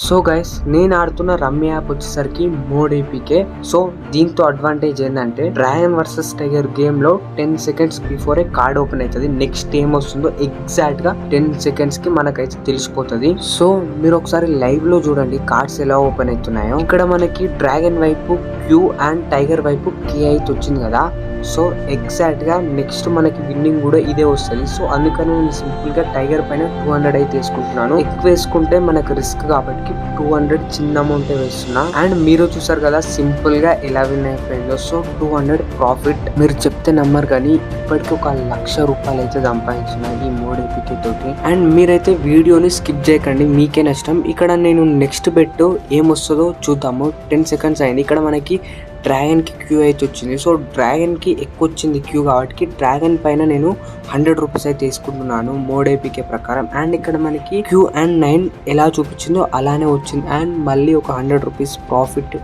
So guys, నేను ఆడుతున్న rummy app వచ్చేసరికి మోడ్ ఏపీకే. సో దీంతో అడ్వాంటేజ్ ఏంటంటే డ్రాగన్ వర్సెస్ టైగర్ గేమ్ లో 10 seconds బిఫోరే కార్డ్ ఓపెన్ అవుతుంది. నెక్స్ట్ ఏం వస్తుందో ఎగ్జాక్ట్ గా 10 seconds కి మనకైతే తెలిసిపోతుంది. సో మీరు ఒకసారి లైవ్ లో చూడండి కార్డ్స్ ఎలా ఓపెన్ అవుతున్నాయో. ఇక్కడ మనకి డ్రాగన్ వైపు క్యూ అండ్ టైగర్ వైపు కే అయితే వచ్చింది కదా. సో ఎగ్జాక్ట్ గా నెక్స్ట్ మనకి విన్నింగ్ కూడా ఇదే వస్తుంది. సో అందుకని నేను సింపుల్ గా టైగర్ పైన 200 అయితే వేసుకుంటున్నాను. ఎక్కువ వేసుకుంటే మనకు రిస్క్ కాబట్టి 200 చిన్న అమౌంట్ వేస్తున్నా. అండ్ మీరు చూసారు కదా సింపుల్ గా ఎలా విన్ అయిపోయిందో. So 200 profit. మీరు చెప్తే నమ్మరు కానీ ఇప్పటికి ఒక 1,00,000 రూపాయలు అయితే సంపాదించిన ఈ మోడ్ ఏపీకే తోటి. అండ్ మీరైతే వీడియోని స్కిప్ చేయకండి, మీకే నష్టం. ఇక్కడ నేను నెక్స్ట్ బెట్ ఏమొస్తుందో చూద్దాము. 10 seconds అయింది. ఇక్కడ మనకి డ్రాగన్ కి క్యూ అయితే వచ్చింది. సో డ్రాగన్ కి ఎక్కువ వచ్చింది క్యూ కాబట్టి డ్రాగన్ పైన నేను 100 రూపీస్ అయితే తీసుకుంటున్నాను మోడ్ ఏపీకే ప్రకారం. అండ్ ఇక్కడ మనకి క్యూ అండ్ 9 ఎలా చూపించిందో అలానే వచ్చింది. అండ్ మళ్ళీ ఒక 100 రూపీస్ ప్రాఫిట్.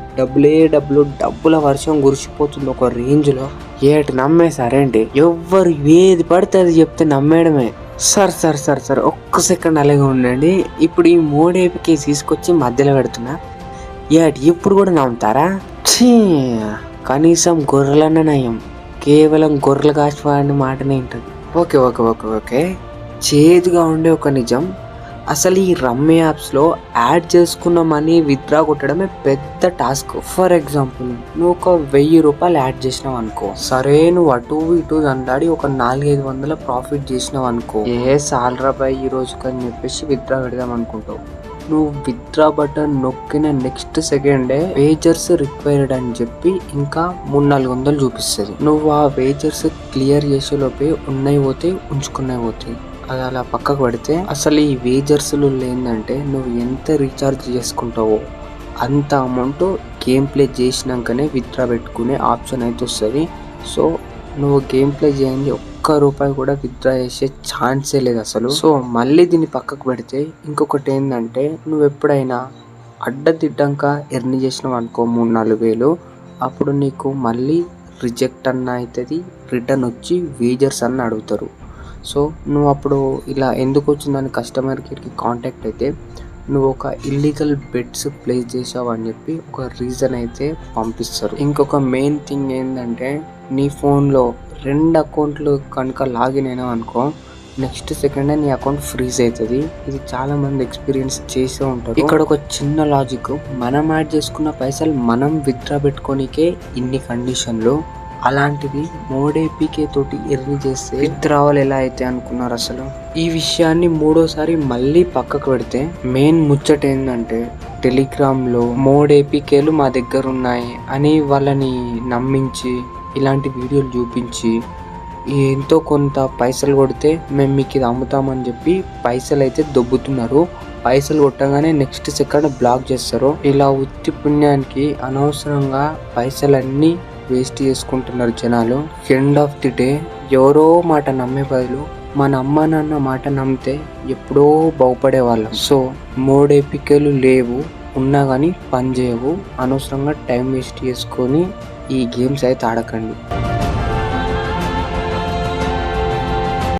డబ్బుల వర్షం కురిసిపోతుంది ఒక రేంజ్ లో. ఏటి నమ్మేసారేంటి? ఎవ్వరు ఏది పడితే అది చెప్తే నమ్మేయడమే. సార్ ఒక్క సెకండ్ అలాగే ఉండండి. ఇప్పుడు ఈ మోడ్ ఏపీకే తీసుకొచ్చి మధ్యలో పెడుతున్నా. ఏటి ఇప్పుడు కూడా నమ్ముతారా? కనీసం గొర్రెలన్న నయం, కేవలం గొర్రెలు కాసిపోయిన మాటనే ఉంటుంది. ఓకే చేదుగా ఉండే ఒక నిజం. అసలు ఈ రమ్మీ యాప్స్లో యాడ్ చేసుకున్న మనీ విత్డ్రా కొట్టడమే పెద్ద టాస్క్. ఫర్ ఎగ్జాంపుల్ నువ్వు ఒక 1000 రూపాయలు యాడ్ చేసినావు అనుకో. సరే నువ్వు అటు ఇటు దండాడి ఒక 400-500 ప్రాఫిట్ చేసినావు అనుకో. సాలరా బాయ్ ఈ రోజుకి అని చెప్పేసి విత్డ్రా పెడదాం అనుకుంటావు. నువ్వు విత్డ్రా బటన్ నొక్కిన నెక్స్ట్ సెకండే వేజర్స్ రిక్వైర్డ్ అని చెప్పి ఇంకా 300-400 చూపిస్తుంది. నువ్వు ఆ వేజర్స్ క్లియర్ చేసేలోపే ఉన్నాయి పోతే ఉంచుకున్నాయి పోతాయి. అది అలా పక్కకు పెడితే అసలు ఈ వేజర్స్లు ఏంటంటే నువ్వు ఎంత రీఛార్జ్ చేసుకుంటావో అంత అమౌంట్ గేమ్ ప్లే చేసినాకనే విత్డ్రా పెట్టుకునే ఆప్షన్ అయితే వస్తుంది. సో నువ్వు గేమ్ ప్లే చేయండి ఒక్క రూపాయి కూడా విత్డ్రా చేసే ఛాన్సే లేదు అసలు. సో మళ్ళీ దీన్ని పక్కకు పెడితే ఇంకొకటి ఏంటంటే నువ్వు ఎప్పుడైనా అడ్డదిడ్డంక ఎర్న్ చేసినావు అనుకో 3-4 వేలు, అప్పుడు నీకు మళ్ళీ రిజెక్ట్ అన్న అవుతుంది, రిటర్న్ వచ్చి వేజర్స్ అన్న అడుగుతారు. సో నువ్వు అప్పుడు ఇలా ఎందుకు వచ్చిందని కస్టమర్ కేర్కి కాంటాక్ట్ అయితే నువ్వు ఒక ఇల్లీగల్ బెట్స్ ప్లేస్ చేసావు అని చెప్పి ఒక రీజన్ అయితే పంపిస్తారు. ఇంకొక మెయిన్ థింగ్ ఏంటంటే నీ ఫోన్లో 2 అకౌంట్లు కనుక లాగిన్ అయినావు అనుకో, నెక్స్ట్ సెకండ్ నీ అకౌంట్ ఫ్రీజ్ అవుతుంది. ఇది చాలా మంది ఎక్స్పీరియన్స్ చేసే ఉంటారు. ఇక్కడ ఒక చిన్న లాజిక్, మనం యాడ్ చేసుకున్న పైసలు మనం విత్డ్రా పెట్టుకోనికే ఇన్ని కండిషన్లు. అలాంటిది మోడ్ ఏపీకే తోటి ఎర్న్ చేస్తే విత్డ్రావల్ ఎలా అయితే అనుకున్నారు అసలు. ఈ విషయాన్ని 3వసారి మళ్ళీ పక్కకు పెడితే మెయిన్ ముచ్చట ఏంటంటే టెలిగ్రామ్లో మోడ్ ఏపీకేలు మా దగ్గర ఉన్నాయి అని వాళ్ళని నమ్మించి ఇలాంటి వీడియోలు చూపించి ఎంతో కొంత పైసలు కొడితే మేము మీకు ఇది అమ్ముతామని చెప్పి పైసలు అయితే దొబ్బుతున్నారు. పైసలు కొట్టగానే నెక్స్ట్ సెకండ్ బ్లాక్ చేస్తారు. ఇలా ఉత్తి పుణ్యానికి అనవసరంగా పైసలన్నీ వేస్ట్ చేసుకుంటున్నారు జనాలు. ఎండ్ ఆఫ్ ది డే ఎవరో మాట నమ్మే బదులు మన అమ్మ నాన్న మాట నమ్మితే ఎప్పుడో బాగుపడేవాళ్ళం. సో మోడ్ ఏపీకేలు లేవు, ఉన్నా కానీ పని చేయవు. అనవసరంగా టైం వేస్ట్ చేసుకొని ఈ గేమ్స్ అయితే ఆడకండి.